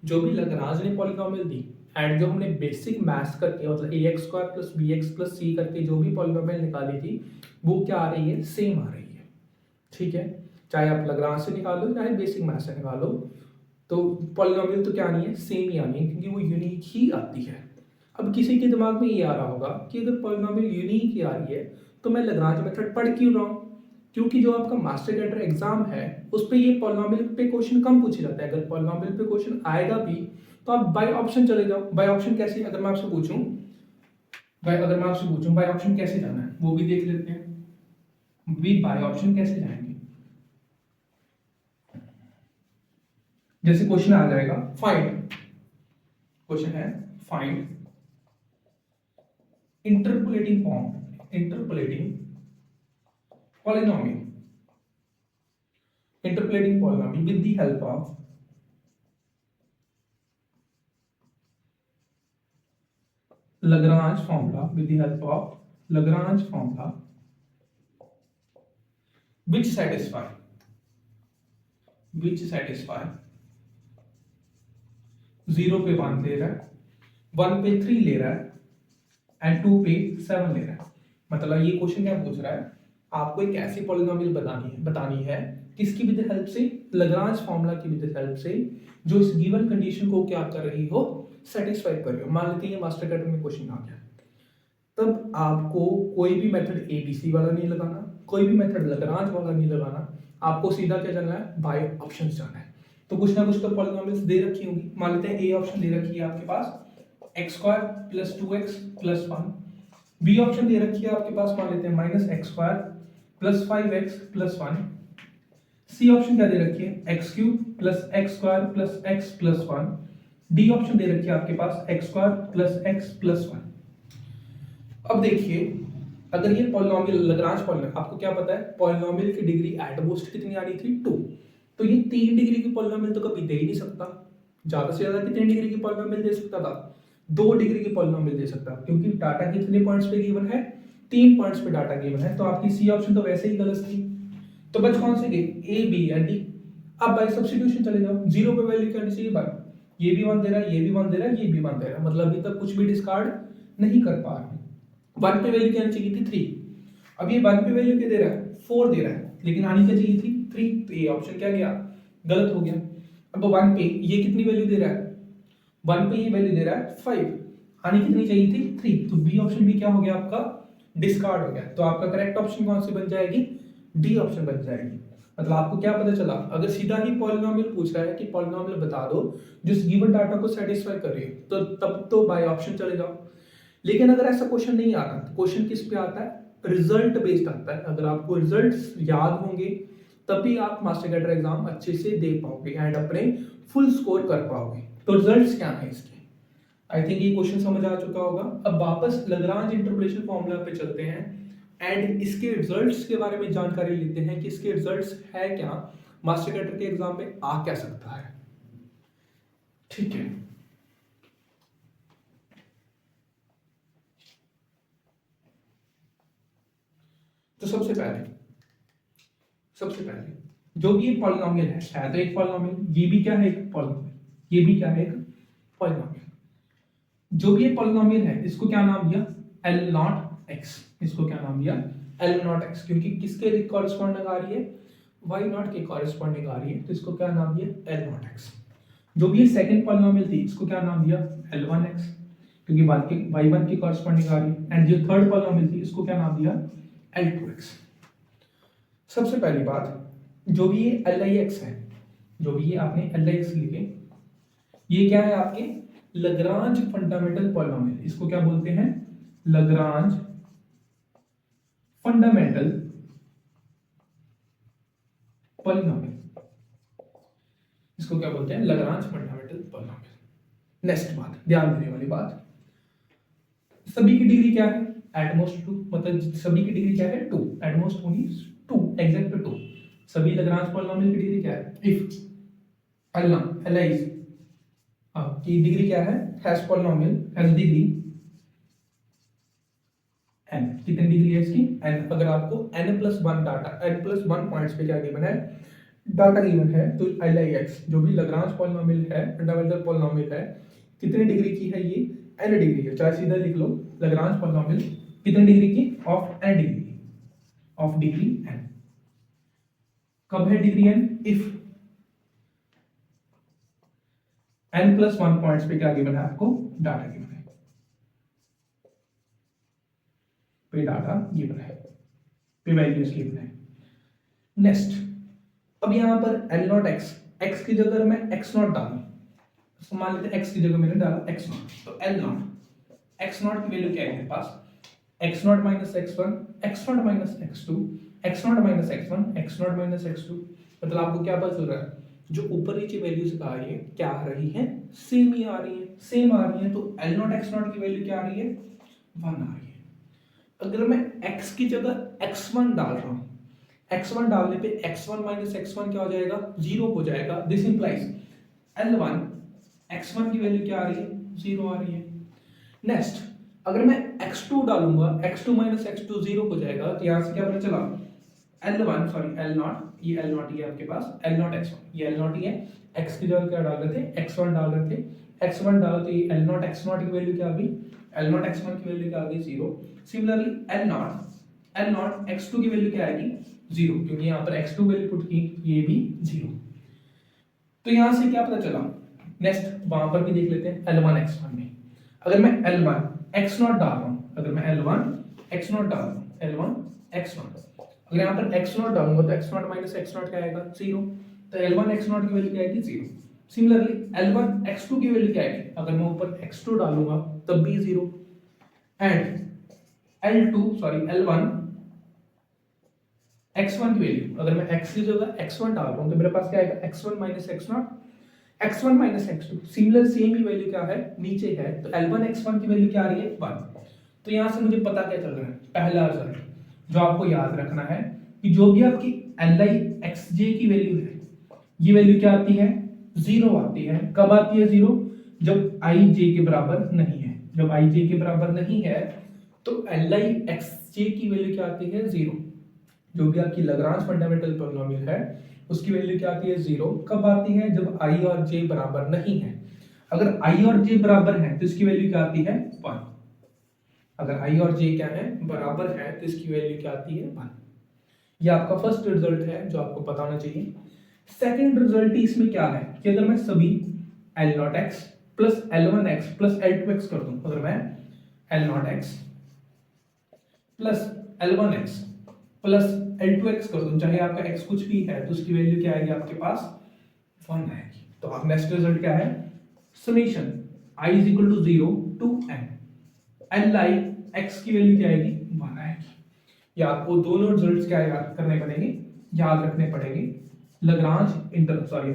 जो भी लैग्रांज ने पॉलिनॉमियल दी एंड जो हमने बेसिक मैथ्स करके मतलब ax² + bx + c करके जो भी पॉलिनॉमियल निकाली थी वो क्या आ रही है, सेम आ रही है। ठीक है, चाहे आप लाग्रांज से निकालो चाहे बेसिक मैथ से निकालो, तो पॉलिनोमियल तो क्या नहीं है, सेम ही आनी है, क्योंकि वो यूनिक ही आती है। अब किसी के दिमाग में ये आ रहा होगा कि अगर पॉलिनोमियल यूनिक ही आ रही है तो मैं लाग्रांज मेथड पढ़ क्यों रहा हूँ, क्योंकि जो आपका मास्टर कैडर एग्जाम है उस पे ये पॉलिनोमियल पे क्वेश्चन कम पूछे जाता है। अगर पॉलिनोमियल पे क्वेश्चन आएगा भी तो आप बाय ऑप्शन चले जाओ। बाय ऑप्शन कैसे, अगर मैं आपसे पूछूं बाय ऑप्शन कैसे जाना है वो भी देख लेते हैं। भी बाय ऑप्शन कैसे जाएंगे, जैसे क्वेश्चन आ जाएगा फाइंड, क्वेश्चन है find interpolating polynomial with the help of Lagrange formula, which satisfy 0 पे 1 ले रहा है, 1 पे 3 ले रहा है एंड 2 पे 7 ले रहा है। मतलब ये क्वेश्चन क्या पूछ रहा है, आपको एक ऐसी पॉलिनोमियल बतानी है किसकी विद हेल्प से, लाग्रांज फॉर्मूला की विद हेल्प से, जो इस गिवन कंडीशन को क्या कर रही हो, सेटिस्फाई कर रही हो। मान लेते हैं ये मास्टर कैडर में क्वेश्चन आ गया, तब आपको कोई भी मेथड एबीसी वाला नहीं लगाना, कोई भी मेथड लाग्रांज वाला नहीं लगाना, आपको सीधा क्या जाना है, बाय ऑप्शन जाना है। तो कुछ ना कुछ तो पॉलिनोमियल्स दे रखी होंगी। मान लेते हैं ए ऑप्शन दे रखी है आपके पास x² + 2x + 1, बी ऑप्शन दे रखी है आपके पास, मान लेते हैं -x² + 5x + 1, सी ऑप्शन क्या दे रखी है x³ + x² + x + 1, D option दे रखी है आपके पास x² + x + 1। अब देखिए, अगर ये पॉलिनोमियल लाग्रांज पॉलिनोमियल, आपको क्या पता है पॉलिनोमियल की डिग्री एट मोस्ट कितनी आ रही थी, 2। तो ये 3 डिग्री की पॉलिनोमियल तो कभी दे ही नहीं सकता। ज्यादा से ज्यादा कितनी डिग्री की पॉलिनोमियल दे सकता था, 2 डिग्री की पॉलिनोमियल दे सकता, क्योंकि डाटा कितने पॉइंट्स पे गिवन है, 3 पॉइंट्स पे डाटा गिवन है। तो आपकी सी ऑप्शन तो वैसे ही गलत थी। तो बच कौन से गए, ए बी एंड डी। अब बाय सब्स्टिट्यूशन चले जाओ, 0 पे वैल्यू क्या होनी चाहिए, बाय ये भी 1 दे रहा है, ये भी 1 दे रहा है, ये भी 1 दे रहा है, मतलब अभी तक कुछ भी डिस्कार्ड नहीं कर पा रहे। 1 पे वैल्यू क्या आनी चाहिए थी, 3। अब ये 1 पे वैल्यू क्या दे रहा है, 4 दे रहा है, लेकिन आनी क्या चाहिए थी, 3। तो ये ऑप्शन क्या गया, गलत हो गया। अब 1 पे ये कितनी वैल्यू दे रहा है, 1 पे ये वैल्यू दे रहा है 5, आनी कितनी चाहिए थी, 3। तो बी ऑप्शन भी क्या हो गया आपका, डिस्कार्ड हो गया। तो आपका करेक्ट ऑप्शन कौन सी बन जाएगी, डी ऑप्शन बन जाएगी। मतलब आपको क्या पता चला, अगर सीधा ही पॉलिनोमियल पूछ रहा है कि पॉलिनोमियल बता दो जो इस गिवन डाटा को सेटिस्फाई कर रही है, तो तब तो बाय ऑप्शन चले जाओ। लेकिन अगर ऐसा क्वेश्चन नहीं आ रहा, तो क्वेश्चन किस पे आता है, रिजल्ट बेस्ड आता है। अगर आपको रिजल्ट्स याद होंगे तभी आप मास्टर कैडर एग्जाम अच्छे से दे पाओगे एंड अपने फुल स्कोर कर पाओगे। तो रिजल्ट्स क्या है इसके, आई थिंक ये क्वेश्चन समझ आ चुका होगा। अब वापस लाग्रांज इंटरपोलेशन फॉर्मूला पे चलते हैं एंड इसके रिजल्ट्स के बारे में जानकारी लेते हैं कि इसके रिजल्ट्स है क्या, मास्टर कैडर के एग्जाम में आ क्या सकता है। ठीक है, तो सबसे पहले जो भी ये पॉलिनोमियल है तो एक पॉलिनोमियल, ये भी क्या है एक पॉलिनोमियल, ये भी क्या है एक पॉलिनोमियल। जो भी ये पॉलिनोमियल है इसको क्या नाम दिया, L0x। इसको क्या नाम दिया, L0x, क्योंकि किसके कॉरेस्पॉन्डिंग आ रही है, y0 के कॉरेस्पॉन्डिंग आ रही है, तो इसको क्या नाम दिया, L0x। जो भी ये सेकंड पॉलिनोमियल थी इसको क्या नाम दिया, L1x, क्योंकि y1 की कॉरेस्पॉन्डिंग आ रही है। एंड जो थर्ड पॉलिनोमियल थी इसको क्या नाम दिया, L2x। सबसे पहली बात, जो भी ये LIX है, जो भी ये आपने LIX लिखे, ये क्या है आपके लाग्रांज फंडामेंटल पॉलिनोमियल। इसको क्या बोलते हैं, लाग्रांज फंडामेंटल पॉलिनोमियल। इसको क्या बोलते हैं, लाग्रांज फंडामेंटल पॉलिनोमियल। नेक्स्ट बात, ध्यान देने वाली बात, सभी की डिग्री क्या है, एटमोस्ट 2, मतलब सभी की डिग्री क्या है, 2, एटमोस्ट ओनली 2, एग्जैक्ट 2। सभी लाग्रांज पॉलिनोमियल की डिग्री क्या है, इफ LI की डिग्री क्या है, hash polynomial has degree n। कितनी डिग्री है इसकी, n। अगर आपको n+1 डाटा, n+1 पॉइंट्स पे क्या गिवन है, डाटा गिवन है, तो LIX जो भी लाग्रांज पॉलिनोमियल है, फंडामेंटल पॉलिनोमियल है, कितनी डिग्री की है, ये n डिग्री है। चाहे सीधा लिख लो, लाग्रांज पॉलिनोमियल कितनी डिग्री की, of n degree, of degree n। कब है degree n? If n+1 points पे क्या गिवन है आपको? डाटा गिवन है, पे डाटा गिवन है, पे वैल्यूज गिवन है। नेक्स्ट, अब यहां पर L नॉट x की जगह मैं x नॉट डालूं, तो मान लेते हैं x की जगह मैंने डाला x नॉट, तो L नॉट x नॉट की वैल्यू क्या है मेरे पास? x not minus x1, x not minus x2, x not minus x1, x not minus x2। मतलब आपको क्या पता चल रहा है? जो ऊपर नीचे वैल्यूज आ रही है क्या आ रही है? सेम ही आ रही है, सेम आ रही है। तो L नॉट x नॉट की वैल्यू क्या आ रही है? 1 आ रही है। अगर मैं x की जगह x1 डाल रहा हूं, x1 डालने पे x1 माइनस x1 क्या हो जाएगा? 0 हो जाएगा। दिस इंप्लाइज L1 x1 की वैल्यू क्या आ रही है? 0 आ रही है। नेक्स्ट, अगर मैं x2 डालूंगा, x2 माइनस x2 0 हो जाएगा। तो यहां से क्या पता चला? L1 सॉरी L नॉट, ये L नॉट ही है आपके पास, L नॉट x1 ये L नॉट ही है। x की जगह क्या डाल रहे थे? x1 डाल रहे थे, x1 डालो तो ये L नॉट x नॉट की वैल्यू क्या आ गई? L नॉट x1 की वैल्यू क्या आ गई? 0। सिमिलरली L नॉट x2 की वैल्यू क्या आएगी? 0, क्योंकि यहाँ पर x2 वैल्यू पुट की, ये भी 0। तो यहां से क्या पता चला? नेक्स्ट वहां पर भी देख लेते हैं L1 x1 में। अगर मैं L1 x नॉट डाल रहा हूं, अगर मैं L1 x नॉट डाल रहा हूं, L1 x नॉट, अगर यहाँ पर x नॉट डालूंगा तो x not minus x not क्या आएगा? 0। तो L1 x नॉट की वैल्यू क्या आएगी? 0। सिमिलरली L1 x2 की वैल्यू क्या आएगी? अगर मैं ऊपर x2 डालूंगा तब भी 0। एंड L1 x1 की वैल्यू, अगर मैं x की जगह x1 डाल रहा हूं तो मेरे पास क्या आएगा? x1 minus x0, x1 minus x2। Similar same ही वैल्यू क्या है? नीचे है। तो L1 x1 की वैल्यू क्या आ रही है? 1। तो यहां से मुझे पता क्या चल रहा है? पहला रिजल्ट जो आपको याद रखना है कि जो भी आपकी Li xj की वैल्यू है, ये वैल्यू क्या आती है? 0 आती है। कब आती है 0? जब i j के बराबर नहीं है। जब i j के बराबर नहीं है तो Li xj की वैल्यू क्या आती है? 0। जो भी आपकी लैग्रांज फंडामेंटल पॉलिनोमियल है उसकी वैल्यू क्या आती है? 0। कब आती है? जब i और j बराबर नहीं है। अगर i और j बराबर है तो इसकी वैल्यू क्या आती है? 1। अगर i और j क्या है? बराबर है तो इसकी वैल्यू क्या आती है? 1। ये आपका फर्स्ट रिजल्ट है जो आपको पता होना चाहिए। सेकंड रिजल्ट इसमें क्या है कि अगर मैं सभी L0x plus L1x plus L2x कर दूं, अगर मैं L0x plus L1x plus L2x कर दूं, चाहे आपका x कुछ भी है तो उसकी वैल्यू क्या आएगी आपके पास? 1 आएगी। तो आप नेक्स्ट रिजल्ट क्या है? Summation i is equal to 0 to n Li x की वैल्यू क्या आएगी? 1 आएगी। या आपको दोनों रिजल्ट्स क्या याद करने पड़ेंगे? याद रखने पड़ेंगे। लैग्रांज इंटर सॉरी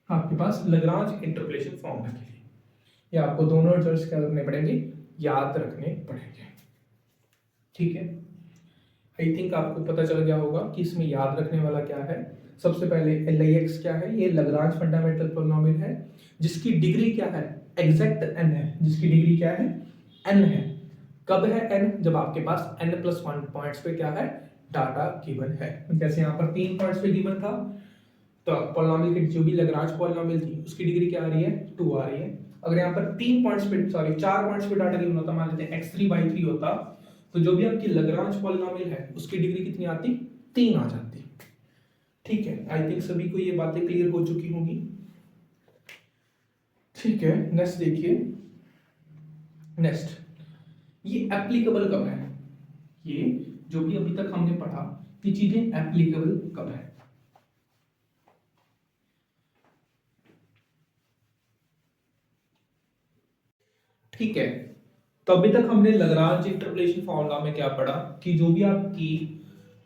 आपके पास लैग्रांज इंटरपोलेशन फॉर्मूला के लिए या आपको दोनों रिजल्ट्स क्या रखने पड़ेंगे? याद रखने पड़ेंगे। ठीक है, आई थिंक आपको पता चल गया होगा कि इसमें याद रखने वाला क्या है। सबसे पहले LIX क्या है? ये लैग्रांज फंडामेंटल पॉलिनोमियल है जिसकी डिग्री क्या है? एग्जैक्ट n है। जिसकी डिग्री क्या है? n है। कब है n? जब आपके पास n+1 पॉइंट्स पे क्या है? डाटा गिवन है। जैसे यहाँ पर 3 पॉइंट्स पे गिवन था तो पॉलिनोमियल की जो भी लैग्रांज पॉलिनोमियल थी उसकी डिग्री क्या आ रही है? 2 आ रही है। अगर यहाँ पर 3 पॉइंट्स पे सॉरी 4 पॉइंट्स पे डाटा गिवन होता, मान लेते हैं x3/3 होता, तो जो भी आपकी लैग्रांज पॉलिनोमियल है उसकी डिग्री कितनी आती? 3 आ जाती। ठीक है, आई थिंक सभी को ये बातें क्लियर हो चुकी होंगी। ठीक है, नेक्स्ट देखिए। नेक्स्ट, ये एप्लीकेबल कब है? ये जो भी अभी तक हमने पढ़ा ये चीजें एप्लीकेबल कब है? ठीक है, तो अभी तक हमने लैग्रांज इंटरपोलेशन फॉर्मूला में क्या पढ़ा कि जो भी आपकी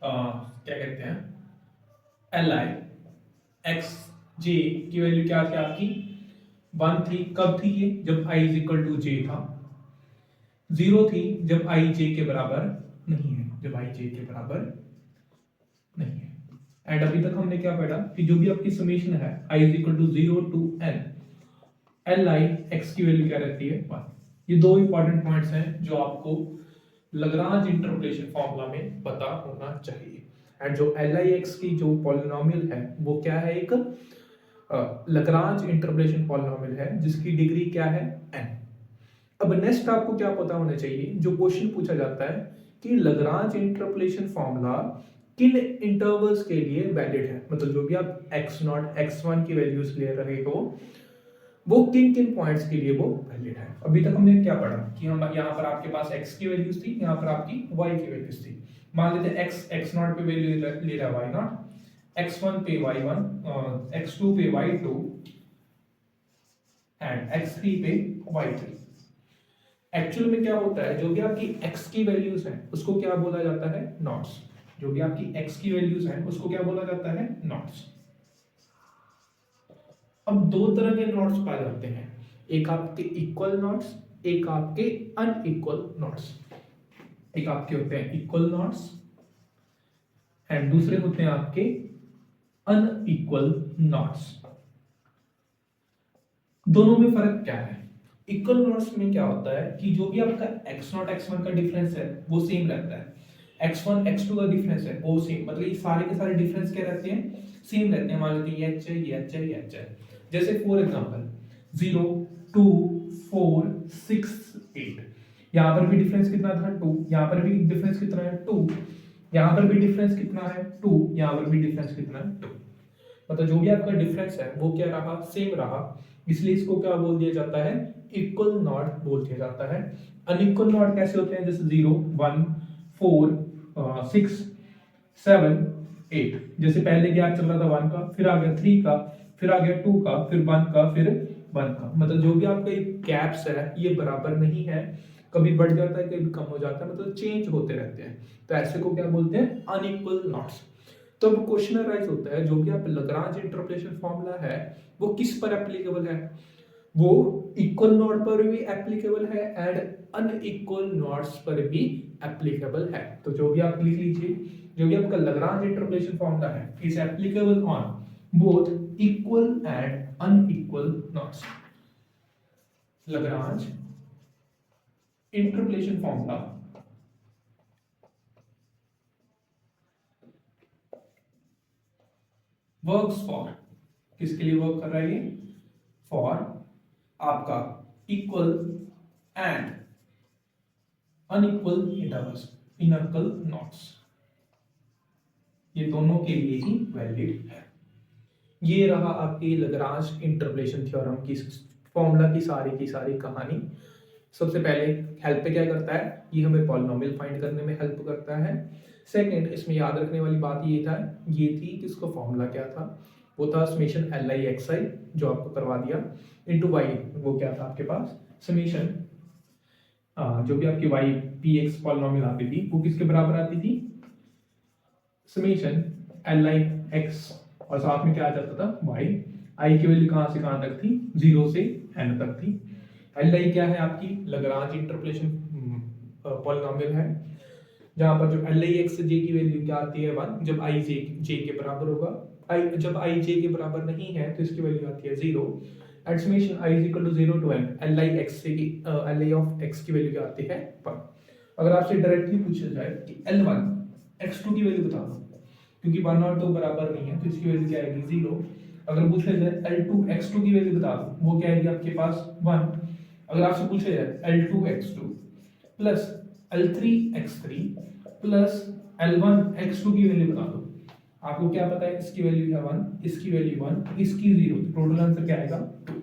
क्या कहते हैं Li xj की वैल्यू क्या थी आपकी? 1 थी। कब थी ये? जब i is equal to j था। 0 थी जब i j के बराबर नहीं है, जब i j के बराबर नहीं है। एंड अभी तक हमने क्या पढ़ा कि जो भी आपकी समेशन है i is equal to 0 to n Li x की वैल्यू क्या रहती है? 1। ये दो इंपॉर्टेंट पॉइंट्स हैं जो आपको लैग्रांज इंटरपोलेशन फॉर्मूला में पता होना चाहिए। एंड जो LIX की जो पॉलिनोमियल है वो क्या है? एक लैग्रांज इंटरपोलेशन पॉलिनोमियल है जिसकी डिग्री क्या है? n। अब नेक्स्ट आपको क्या पता होना चाहिए? जो क्वेश्चन पूछा जाता है कि लैग्रांज इंटरपोलेशन फॉर्मूला किन इंटरवल्स के लिए वैलिड है, मतलब जो भी आप x0 x1 की वैल्यूज ले रहे हो वो किन किन पॉइंट्स के लिए वो वैलिड है। अभी तक हमने क्या पढ़ा कि हम यहाँ पर आपके पास x की वैल्यूज थी, यहाँ पर आपकी y की वैल्यूज थी। मान लेते हैं x0 पे वैल्यू ले रहा है y0, x1 पे y1, x2 पे y2 एंड x3 पे y3। एक्चुअल में क्या होता है, जो भी आपकी x की वैल्यूज हैं उसको क्या बोला जाता है, नॉट्स। जो भी आपकी x की वैल्यूज हैं उसको क्या बोला जाता है, नॉट्स। अब दो तरह के नॉट्स पाए जाते हैं, एक आपके इक्वल नॉट्स, एक आपके अनइक्वल नॉट्स। एक आपके होते हैं इक्वल नॉट्स एंड दूसरे होते हैं आपके अनइक्वल नॉट्स। दोनों में फर्क क्या है? इक्वल नॉट्स में क्या होता है कि जो भी आपका x0 x1 का डिफरेंस है वो सेम रहता है, x1 x2 का डिफरेंस है वो सेम, मतलब ये सारे के सारे डिफरेंस क्या रहते हैं, सेम रहते हैं। मान लेते हैं ये h है, ये h है, ये h है। जैसे फॉर एग्जांपल 0 2 4 6 8, यहाँ पर भी डिफरेंस कितना था 2, यहाँ पर भी डिफरेंस कितना है 2, यहाँ पर भी डिफरेंस कितना है 2, यहाँ पर भी डिफरेंस कितना है 2। मतलब जो भी आपका डिफरेंस है वो क्या रहा, सेम रहा, इसलिए इसको क्या बोल दिया जाता है, इक्वल नॉट बोल दिया जाता है। अनइक्वल नॉट कैसे होते हैं, जैसे 0 1 4 6 7 8। जैसे पहले गैप चल रहा था 1 का, फिर आ गया 3 का, फिर आ गया 2 का, फिर 1 का, फिर 1 का। मतलब जो भी आपका गैप्स है ये बराबर नहीं है, कभी बढ़ जाता है कभी कम हो जाता है, मतलब चेंज होते रहते हैं। तो ऐसे को क्या बोलते हैं, अनइक्वल नॉट्स। तो अब क्वेश्चन अराइज होता है, जो भी आप लाग्रांज इंटरपोलेशन फॉर्मूला है वो किस पर एप्लीकेबल है, वो इक्वल नॉट पर भी एप्लीकेबल है एंड अनइक्वल नॉट्स पर भी एप्लीकेबल है। तो जो भी आप लिख लीजिए, जो भी आपका लाग्रांज इंटरपोलेशन फॉर्मूला है is applicable on both equal and unequal knots. Lagrange interpolation formula works for, किसके लिए वर्क कर रहा है ये, फॉर आपका equal and unequal intervals, inequal knots, ये दोनों के लिए ही वैलिड है। ये रहा आपकी लाग्रांज इंटरपोलेशन थ्योरम की फॉर्मूला की सारी कहानी। सबसे पहले हेल्प पे क्या करता है, ये हमें पॉलिनोमियल फाइंड करने में हेल्प करता है। सेकंड, इसमें याद रखने वाली बात ये थी कि इसका फॉर्मूला क्या था, वो था समेशन LI XI जो आपको करवा दिया इनटू y, वो क्या था आपके पास समेशन जो भी आपकी y px पॉलिनोमियल आती थी वो किसके बराबर आती थी, समेशन LI x, और साथ में क्या आ जाता था y। i की वैल्यू कहां से कहां तक थी, 0 से n तक थी। LI क्या है आपकी लाग्रांज इंटरपोलेशन पॉलिनोमियल है, जहां पर जब LI x j की वैल्यू क्या आती है 1, जब i j के बराबर होगा, जब i j के बराबर नहीं है तो इसकी वैल्यू आती है 0। At summation i is equal to 0 to n, LI of x की वैल्यू क्या आती है 1। अगर आपसे डायरेक्टली पूछा जाए कि L1 x2 की वैल्यू बता दो, क्योंकि 1 और 2 बराबर नहीं है तो इसकी वैल्यू क्या आएगी 0। अगर पूछा जाए L2 x2 की वैल्यू बता दो, वो क्या आएगी आपके पास 1। अगर आपसे पूछा जाए L2 x2 plus L3 x3 plus L1 x2 की वैल्यू बता दो, आपको क्या पता है, इसकी वैल्यू है 1, इसकी वैल्यू 1, इसकी 0, टोटल आंसर क्या आएगा 2।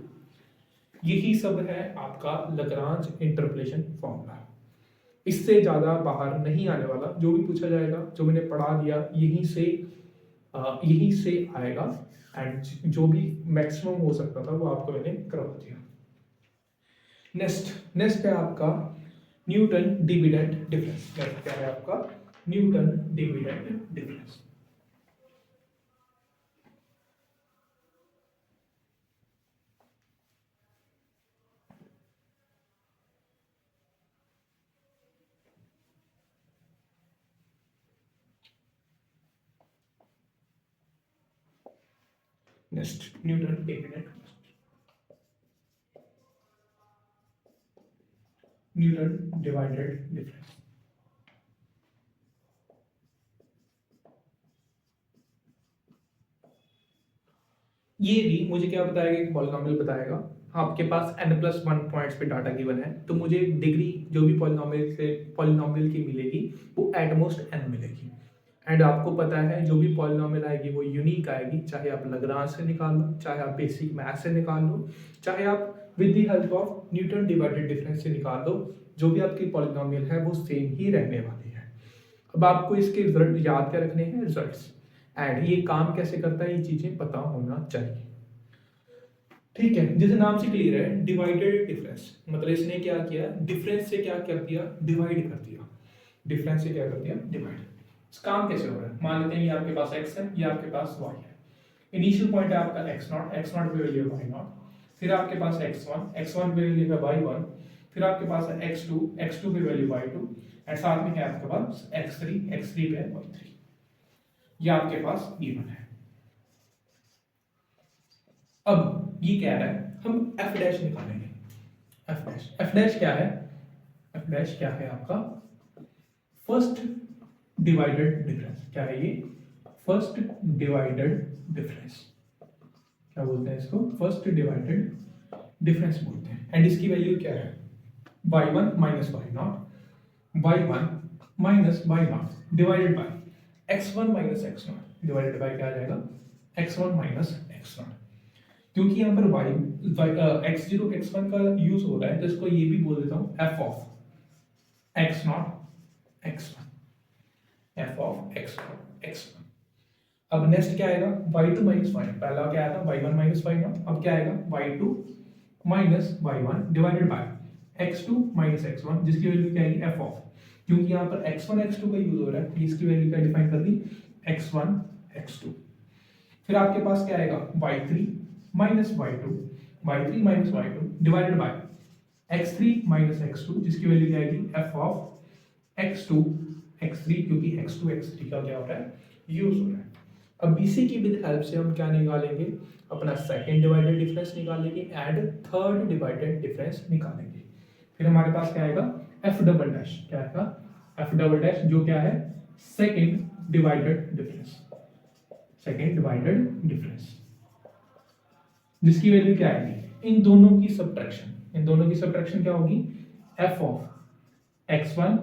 यही सब है आपका लाग्रांज इंटरपोलेशन फॉर्मूला, इससे ज्यादा बाहर नहीं आने वाला। जो भी पूछा जाएगा, जो मैंने पढ़ा दिया यहीं से आएगा, एंड जो भी मैक्सिमम हो सकता था वो आपको मैंने करवा दिया। नेक्स्ट है आपका न्यूटन डिविडेंड डिफरेंस। क्या है आपका Newton dividend difference. Next Newton dividend, Newton divided difference. ये भी मुझे क्या बताएगा, एक पॉलिनोमियल बताएगा, आपके पास n+1 पॉइंट्स पे डाटा गिवन है, तो मुझे डिग्री जो भी पॉलिनोमियल की मिलेगी वो एट मोस्ट n मिलेगी। एंड आपको पता है जो भी पॉलिनॉमियल आएगी वो यूनिक आएगी, चाहे आप लाग्रांज से निकाल लो, चाहे आप बेसिक मैथ से निकाल लो, चाहे आप with the help of Newton divided difference से निकाल लो, जो भी आपकी पॉलिनॉमियल है वो सेम ही रहने वाली है। अब आपको इसके रिजल्ट याद क्या रखने हैं, रिजल्ट्स, एंड ये काम कैसे करता है ये चीजें पता होना चाहिए। ठीक है, जैसे नाम से क्लियर है, डिवाइडेड डिफरेंस, मतलब इसने क्या किया, डिफरेंस से क्या कर दिया, डिवाइड कर दिया। डिफरेंस से क्या कर दिया, डिवाइड। काम कैसे हो रहा है, मान लेते हैं ये आपके पास x है, ये आपके पास y है। इनिशियल पॉइंट है आपका x0 पे वैल्यू है y0, फिर आपके पास x1 पे वैल्यू है y1, फिर आपके पास है x2 पे वैल्यू y2, एंड साथ में है आपके पास x3 पे है y3। ये आपके पास गिवन है। अब ये कह रहा है हम f डैश निकालेंगे। f डैश क्या है, f डैश क्या है आपका फर्स्ट डिवाइडेड डिफरेंस। क्या है ये, फर्स्ट डिवाइडेड डिफरेंस। क्या बोलते हैं इसको, फर्स्ट डिवाइडेड डिफरेंस बोलते हैं। एंड इसकी वैल्यू क्या है, y1 minus y0, y1 minus y0 divided by x1 minus x0 divided by क्या आ जाएगा, x1 माइनस x0। क्योंकि यहाँ पर x0 x1 का यूज हो रहा है तो इसको ये भी बोल देता हूँ f of x0 x1, f of x1। अब नेक्स्ट क्या आएगा, y2 माइनस y, पहला क्या आया था y1 माइनस y0, अब क्या आएगा y2 minus y1 divided by x2 minus x1, जिसकी वैल्यू क्या आएगी f ऑफ, क्योंकि यहाँ पर x1 x2 का यूज हो रहा है, इसकी वैल्यू क्या डिफाइन कर दी, x1 x2। फिर आपके पास क्या आएगा y3 minus y3 minus y2 divided by x3 minus x2, जिसकी वैल्यू क्या आएगी f ऑफ x2 x3, क्योंकि x2 x3 का क्या हो रहा है, यूज हो रहा है। अब BC की विद हेल्प से हम क्या निकालेंगे, अपना सेकंड डिवाइडेड डिफरेंस निकालेंगे एंड थर्ड डिवाइडेड डिफरेंस निकालेंगे। फिर हमारे पास क्या आएगा f डबल डैश, क्या आएगा f डबल डैश, जो क्या है second divided difference, second divided difference, जिसकी वैल्यू क्या आएगी, इन दोनों की सब्ट्रैक्शन, इन दोनों की सब्ट्रैक्शन क्या होगी, f of x1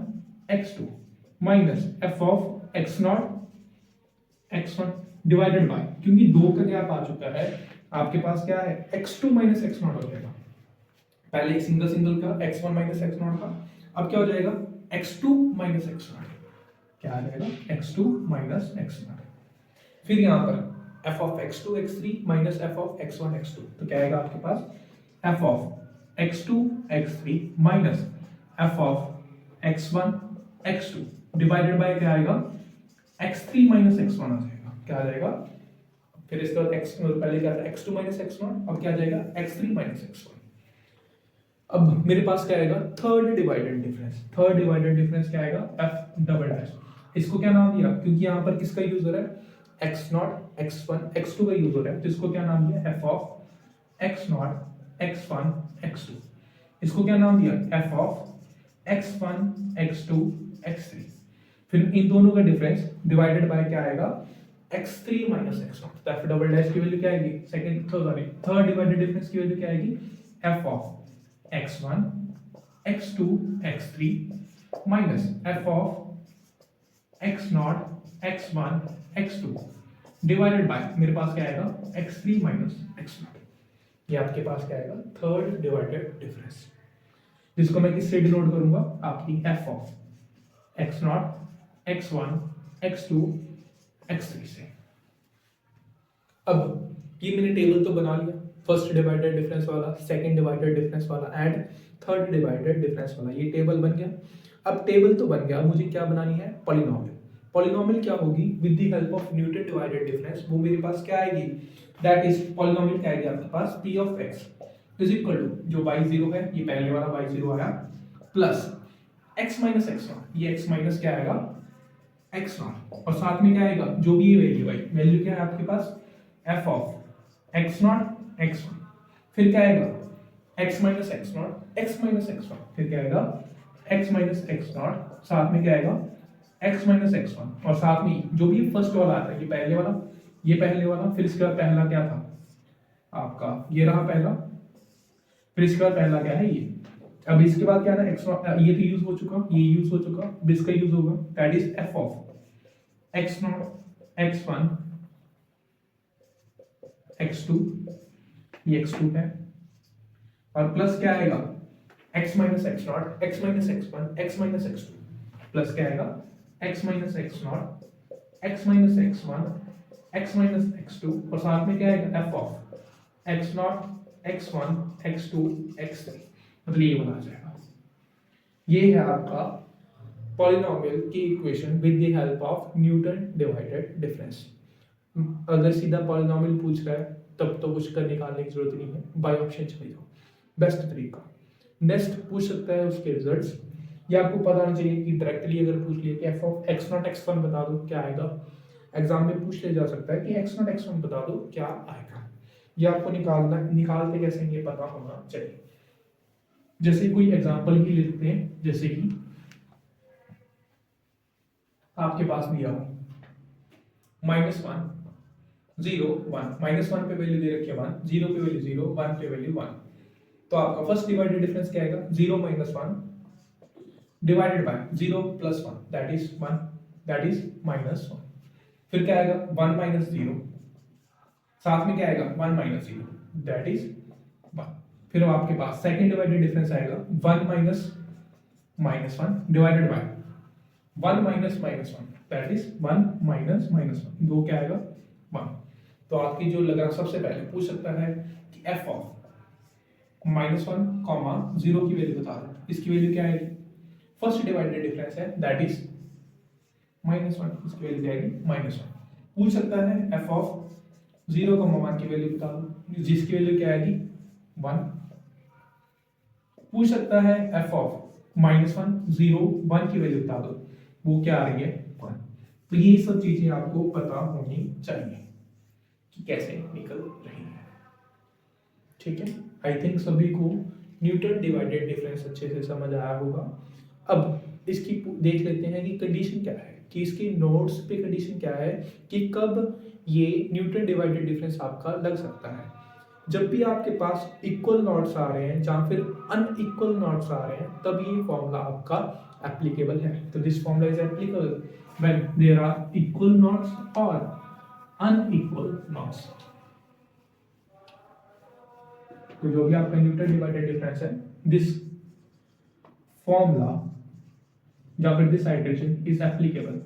x2 minus f of x0 x1 divided by, क्योंकि दो का गैप आ चुका है, आपके पास क्या है x2 माइनस x0 हो जाएगा। पहले सिंगल सिंगल का x1 माइनस x0 का, अब क्या हो जाएगा x2 माइनस x0, क्या आ जाएगा x2 माइनस x0। फिर यहाँ पर f of x2 x3 minus f of x1 x2, तो क्या आएगा आपके पास f of x2 x3 minus f of x1 x2 divided by क्या आएगा x3 माइनस x1 आ जाएगा, क्या आ जाएगा, फिर इसके बाद x पहले क्या था x2 माइनस x0, अब क्या आ जाएगा x3 माइनस x1। अब मेरे पास क्या आएगा third divided difference, third divided difference क्या आएगा f डबल डैश। इसको क्या नाम दिया, क्योंकि यहाँ पर किसका यूज हो रहा है x0 x1 x2 का यूज हो रहा है, तो इसको क्या नाम दिया f of x0 x1 x2। इसको क्या नाम दिया f of x1 x2 x3। फिर इन दोनों का डिफरेंस डिवाइडेड बाय क्या आएगा x3 माइनस x0, तो f डबल डैश की वैल्यू क्या आएगी, second sorry third divided difference की वैल्यू क्या आएगी f of x1 x2 x3 minus f of x0 x1 x2 divided by मेरे पास क्या आएगा x3 माइनस x0। ये आपके पास क्या आएगा थर्ड डिवाइडेड डिफरेंस, जिसको मैं किससे डिनोट करूंगा, आपकी f of x0 x1 x2 x3 से। अब ये मैंने टेबल तो बना लिया, फर्स्ट डिवाइडेड डिफरेंस वाला, सेकंड डिवाइडेड डिफरेंस वाला एंड थर्ड डिवाइडेड डिफरेंस वाला, ये टेबल बन गया। अब टेबल तो बन गया, मुझे क्या बनानी है पॉलिनोमियल। पॉलिनोमियल क्या होगी, with the help of Newton divided difference वो मेरे पास क्या आएगी, दैट इज पॉलिनोमियल क्या आएगी आपके पास p of x is equal to जो y0 है, ये पहले वाला y0 आया, प्लस x माइनस x0, ये x माइनस क्या आएगा x0, और साथ में क्या आएगा जो भी ये वैल्यू आई, वैल्यू क्या है आपके पास f ऑफ x0 x1, फिर क्या आएगा x minus x0 x minus x1, फिर क्या आएगा x माइनस x0, साथ में क्या आएगा x माइनस x1, और साथ में जो भी फर्स्ट वाला आता है, ये पहले वाला, ये पहले वाला, फिर इसके बाद पहला क्या था आपका, ये रहा पहला, फिर इसके बाद पहला क्या है ये, अब इसके बाद क्या है x0, ये तो यूज हो चुका, ये यूज हो चुका, अब इसका यूज होगा that is f of X not x1 x2, ये x2 है, और प्लस क्या आएगा x minus x not x minus x1 x minus x2, plus क्या आएगा x minus x not x minus x1 x minus x2, और साथ में क्या आएगा f of x not x1 x2 x3, मतलब ये बना जाएगा। ये है आपका पॉलिनोमियल की equation with the help of Newton divided difference. अगर सीधा पॉलिनोमियल पूछ रहा है तब तो कुछ कर निकालने की जरूरत नहीं है, बाय ऑप्शन चले जाओ, बेस्ट तरीका। नेक्स्ट पूछ सकता है उसके रिजल्ट्स, ये आपको पता होना चाहिए कि डायरेक्टली अगर पूछ लिया कि F of X naught X one बता दो क्या आएगा, एग्जाम में पूछ लिया जा सकता है कि एक्स नॉट एक्स वन बता दो क्या आएगा, ये आपको निकालते कैसे ये पता होना चाहिए। जैसे कोई एग्जांपल ही लेते हैं, जैसे कि आपके पास दिया हो -1 0 1, -1 पे वैल्यू दे रखी है 1, 0 पे वैल्यू 0, 1 पे वैल्यू 1, तो आपका फर्स्ट डिवाइडेड डिफरेंस क्या आएगा 0 - 1 divided by 0 + 1 that is 1, that is -1। फिर क्या आएगा 1 - 0, साथ में क्या आएगा 1 - 0 दैट इज 1। फिर आपके पास सेकंड डिवाइडेड डिफरेंस आएगा 1 - -1 डिवाइडेड बाय 1 - -1 दैट इज 1 - -1, दो क्या आएगा 1। तो आपकी जो लग रहा सबसे पहले पूछ सकता है कि f ऑफ -1, 0 की वैल्यू बता दो, इसकी वैल्यू क्या आएगी, फर्स्ट डिवाइडेड डिफरेंस है दैट इज -1, इसकी वैल्यू क्या आएगी -1। पूछ सकता है f ऑफ 0, 1 की वैल्यू बता दो, जिसकी वैल्यू क्या आएगी 1। पूछ सकता है f ऑफ -1 0 1 की वैल्यू बता दो, वो क्या आ रही है 1। तो ये सब चीजें आपको पता होनी चाहिए कि कैसे निकल रही है, ठीक है। आई थिंक सभी को न्यूटन डिवाइडेड डिफरेंस अच्छे से समझ आया होगा। अब इसकी देख लेते हैं कि कंडीशन क्या है, कि इसकी नोट्स पे कंडीशन क्या है कि कब ये न्यूटन डिवाइडेड डिफरेंस आपका लग सकता है। जब भी आपके पास इक्वल नॉट्स आ रहे हैं या फिर अनइक्वल नॉट्स आ रहे हैं तब ये फॉर्मूला आपका एप्लीकेबल है। तो this formula is applicable when there are equal knots और अनइक्वल नॉट्स। तो जो भी आपका न्यूटन डिवाइडेड डिफरेंस है, दिस फॉर्मूला या फिर this iteration is applicable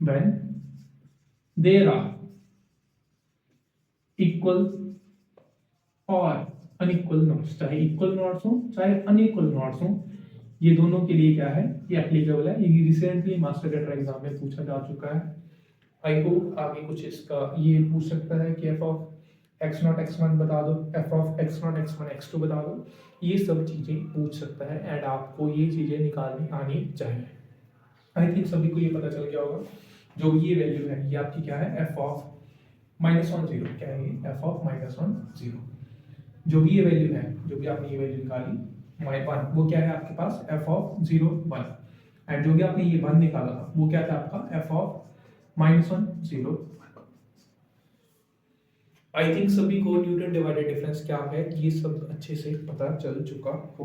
when there are equal और अनइक्वल नॉट्स, चाहे इक्वल नॉट्स हो चाहे अनइक्वल नॉट्स हो, ये दोनों के लिए क्या है ये एप्लीकेबल है। ये रिसेंटली मास्टर कैडर एग्जाम में पूछा जा चुका है। आई होप आगे कुछ इसका ये पूछ सकता है कि F of X naught X one बता दो, F of X naught X one X two बता दो, ये सब चीजें पूछ सकता है एंड आपको ये चीजें निकालनी आनी चाहिए। आई थिंक सभी को ये पता चल गया होगा। जो ये वैल्यू है ये आपकी क्या है एफ ऑफ -1 0, क्या है ये एफ ऑफ -1 0। जो भी ये वैल्यू है, जो भी आपने ये वैल्यू निकाली -1, वो क्या है आपके पास एफ ऑफ 0 1, एंड जो भी आपने ये 1 निकाला था वो क्या था आपका एफ ऑफ -1 0 1। आई थिंक सभी को न्यूटन डिवाइडेड डिफरेंस क्या है ये सब अच्छे से पता चल चुका हो।